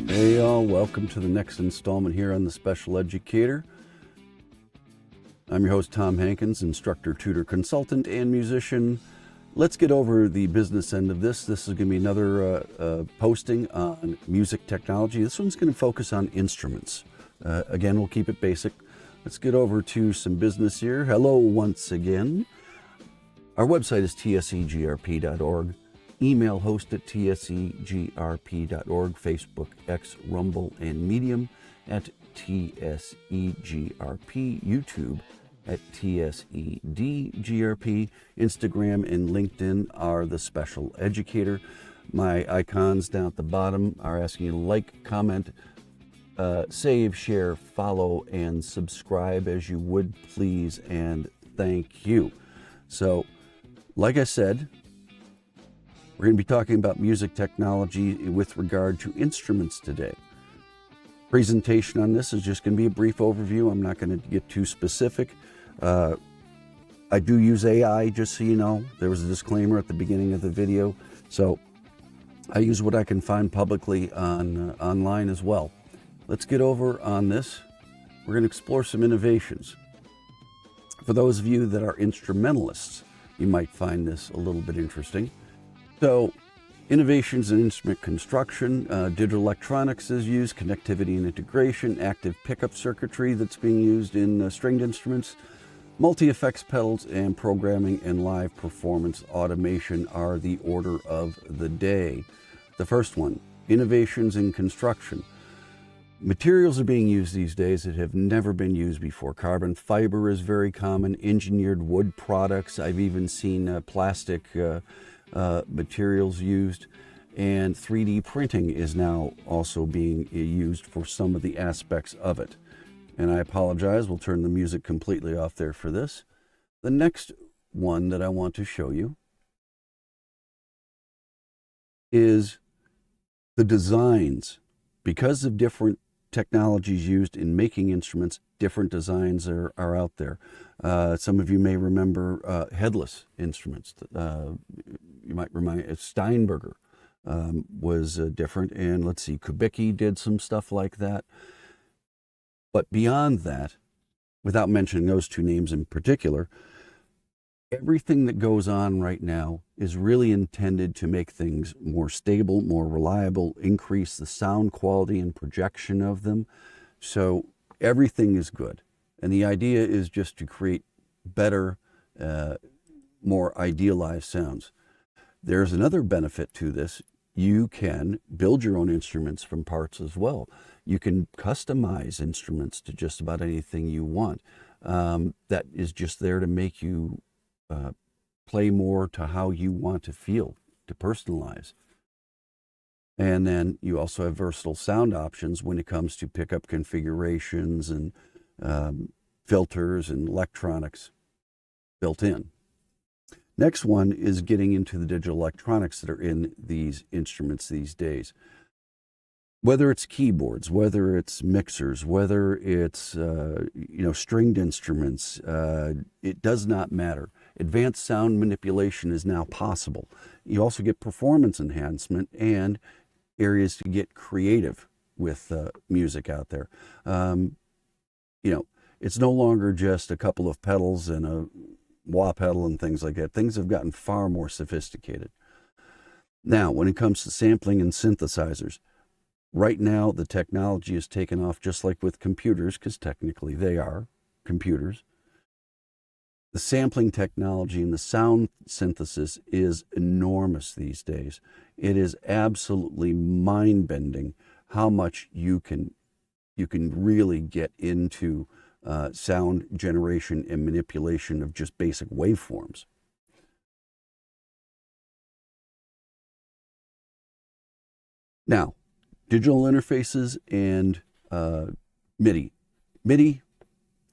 Hey y'all, welcome to the next installment here on The Special Educator. I'm your host, Tom Hankins, instructor, tutor, consultant, and musician. Let's get over the business end of this. This is going to be another posting on music technology. This one's going to focus on instruments. Again, we'll keep it basic. Let's get over to some business here. Hello once again. Our website is tsegrp.org. Email host at tsegrp.org, Facebook, X, Rumble, and Medium at tsegrp, YouTube at tsedgrp, Instagram and LinkedIn are The Special Educator. My icons down at the bottom are asking you to like, comment, save, share, follow, and subscribe as you would please, and thank you. So, like I said, we're going to be talking about music technology with regard to instruments today. Presentation on this is just going to be a brief overview. I'm not going to get too specific. I do use AI, just so you know. There was a disclaimer at the beginning of the video. So I use what I can find publicly online as well. Let's get over on this. We're going to explore some innovations. For those of you that are instrumentalists, you might find this a little bit interesting. So, innovations in instrument construction, digital electronics is used, connectivity and integration, active pickup circuitry that's being used in stringed instruments, multi-effects pedals, and programming and live performance automation are the order of the day. The first one, innovations in construction. Materials are being used these days that have never been used before. Carbon fiber is very common, engineered wood products. I've even seen plastic materials used, and 3D printing is now also being used for some of the aspects of it. And I apologize, we'll turn the music completely off there for this. The next one that I want to show you is the designs. Because of different technologies used in making instruments, different designs are out there. Some of you may remember headless instruments. You might remind Steinberger was different, and let's see, Kubicki did some stuff like that. But beyond that, without mentioning those two names in particular, everything that goes on right now is really intended to make things more stable, more reliable, increase the sound quality and projection of them. So everything is good. And the idea is just to create better, more idealized sounds. There's another benefit to this. You can build your own instruments from parts as well. You can customize instruments to just about anything you want. That is just there to make you play more to how you want to feel, to personalize. And then you also have versatile sound options when it comes to pickup configurations and filters and electronics built in. Next one is getting into the digital electronics that are in these instruments these days. Whether it's keyboards, whether it's mixers, whether it's stringed instruments, it does not matter. Advanced sound manipulation is now possible. You also get performance enhancement and areas to get creative with music out there. It's no longer just a couple of pedals and a wah pedal and things like that. Things have gotten far more sophisticated. Now, when it comes to sampling and synthesizers, right now the technology is taken off just like with computers, because technically they are computers. The sampling technology and the sound synthesis is enormous these days. It is absolutely mind-bending how much you can really get into sound generation and manipulation of just basic waveforms. Now, digital interfaces and MIDI. MIDI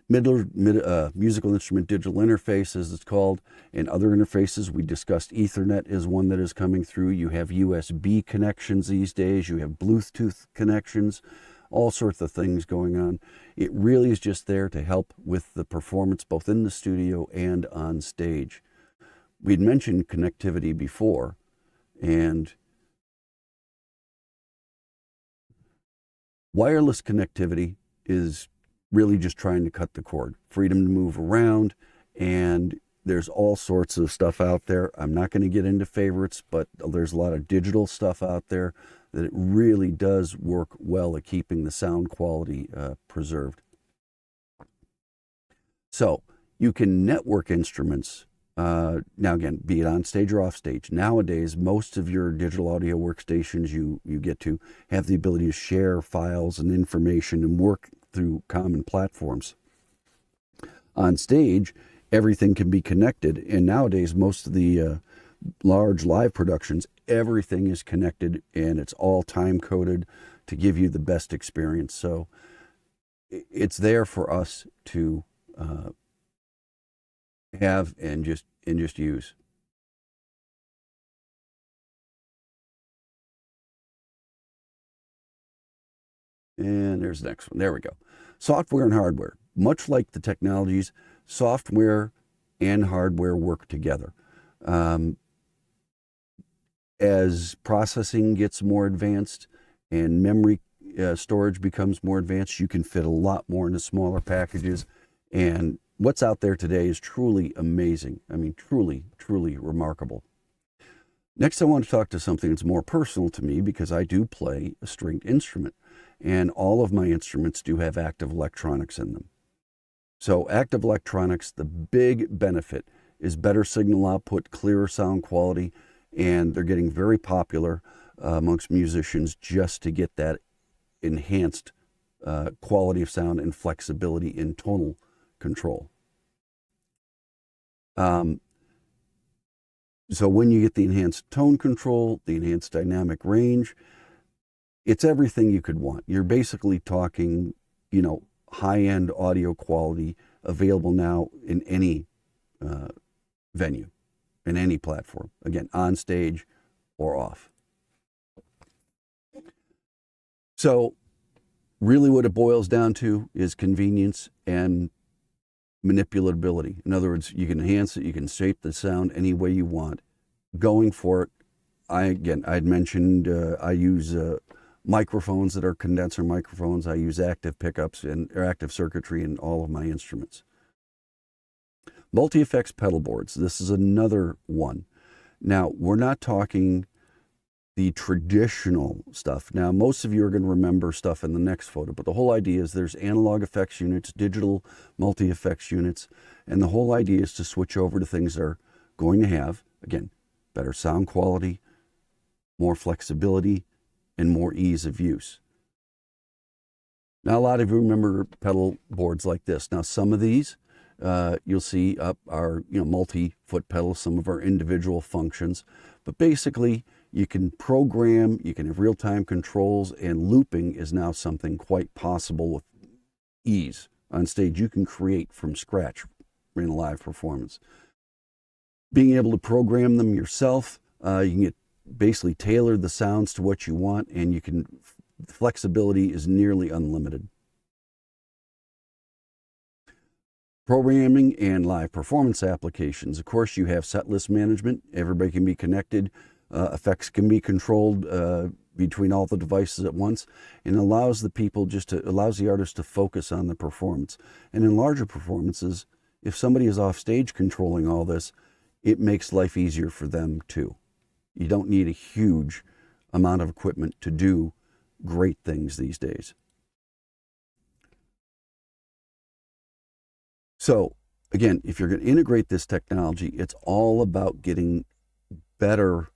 musical instrument digital interface, as it's called, and other interfaces. We discussed Ethernet is one that is coming through. You have USB connections these days. You have Bluetooth connections, all sorts of things going on. It really is just there to help with the performance both in the studio and on stage. We'd mentioned connectivity before, and wireless connectivity is really just trying to cut the cord, freedom to move around, and there's all sorts of stuff out there. I'm not going to get into favorites, but there's a lot of digital stuff out there that it really does work well at keeping the sound quality preserved. So you can network instruments. Now again, be it on stage or off stage. Nowadays, most of your digital audio workstations you get to have the ability to share files and information and work through common platforms. On stage, everything can be connected, and nowadays most of the large live productions, everything is connected and it's all time coded to give you the best experience. So it's there for us to have and just use. And there's the next one. There we go. Software and hardware. Much like the technologies, software and hardware work together. As processing gets more advanced and memory storage becomes more advanced, you can fit a lot more into smaller packages. And what's out there today is truly amazing. I mean, truly, truly remarkable. Next, I want to talk to something that's more personal to me because I do play a stringed instrument, and all of my instruments do have active electronics in them. So active electronics, the big benefit is better signal output, clearer sound quality, and they're getting very popular amongst musicians just to get that enhanced quality of sound and flexibility in tonal control. So when you get the enhanced tone control, the enhanced dynamic range, it's everything you could want. You're basically talking, high-end audio quality available now in any venue, in any platform. Again, on stage or off. So really what it boils down to is convenience and manipulability. In other words, you can enhance it, you can shape the sound any way you want. Going for it, I'd mentioned I use microphones that are condenser microphones. I use active pickups or active circuitry in all of my instruments. Multi-effects pedal boards. This is another one. Now, we're not talking the traditional stuff. Now, most of you are going to remember stuff in the next photo, but the whole idea is there's analog effects units, digital multi-effects units, and the whole idea is to switch over to things that are going to have, again, better sound quality, more flexibility, and more ease of use. Now, a lot of you remember pedal boards like this. Now, some of these you'll see up are multi-foot pedals, some of our individual functions, but basically you can program, you can have real-time controls, and looping is now something quite possible with ease. On stage, you can create from scratch in a live performance. Being able to program them yourself, you can basically tailor the sounds to what you want, and flexibility is nearly unlimited. Programming and live performance applications. Of course, you have set list management. Everybody can be connected. Effects can be controlled between all the devices at once, and allows the artist to focus on the performance. And in larger performances, if somebody is off stage controlling all this, it makes life easier for them too. You don't need a huge amount of equipment to do great things these days. So again, if you're going to integrate this technology, it's all about getting better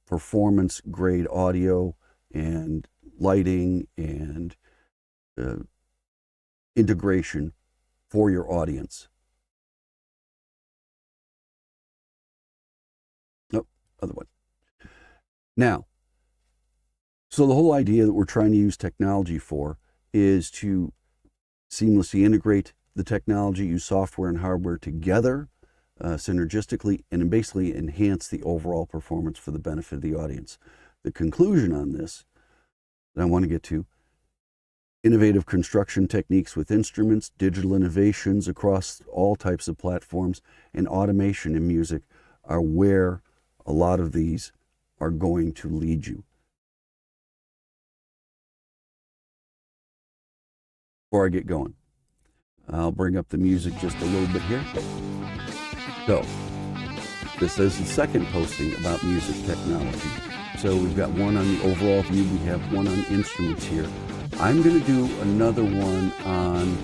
performance grade audio and lighting and integration for your audience. Nope, other one. Now, so the whole idea that we're trying to use technology for is to seamlessly integrate the technology, use software and hardware together synergistically, and basically enhance the overall performance for the benefit of the audience. The conclusion on this that I want to get to: innovative construction techniques with instruments, digital innovations across all types of platforms, and automation in music are where a lot of these are going to lead you. Before I get going, I'll bring up the music just a little bit here. So, this is the second posting about music technology. So we've got one on the overall view, we have one on instruments here. I'm going to do another one on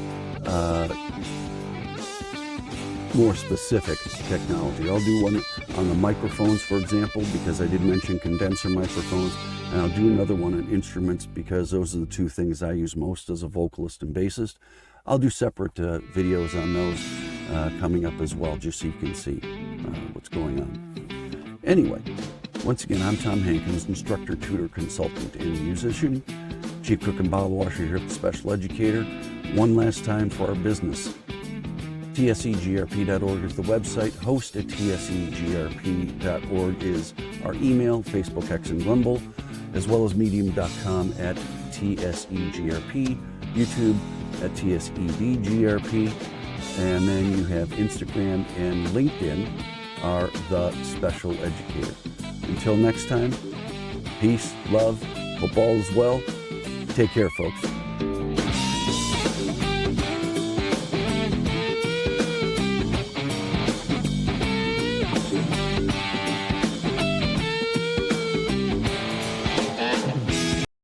more specific technology. I'll do one on the microphones, for example, because I did mention condenser microphones, and I'll do another one on instruments because those are the two things I use most as a vocalist and bassist. I'll do separate videos on those coming up as well, just so you can see what's going on. Anyway, once again, I'm Tom Hankins, instructor, tutor, consultant, and musician, chief cook and bottle washer here at the Special Educator. One last time for our business. TSEGRP.org is the website. Host at TSEGRP.org is our email, Facebook, X, and Rumble, as well as medium.com at TSEGRP, YouTube at TSEBGRP, and then you have Instagram and LinkedIn are the Special Educator. Until next time, peace, love, hope all is well. Take care, folks.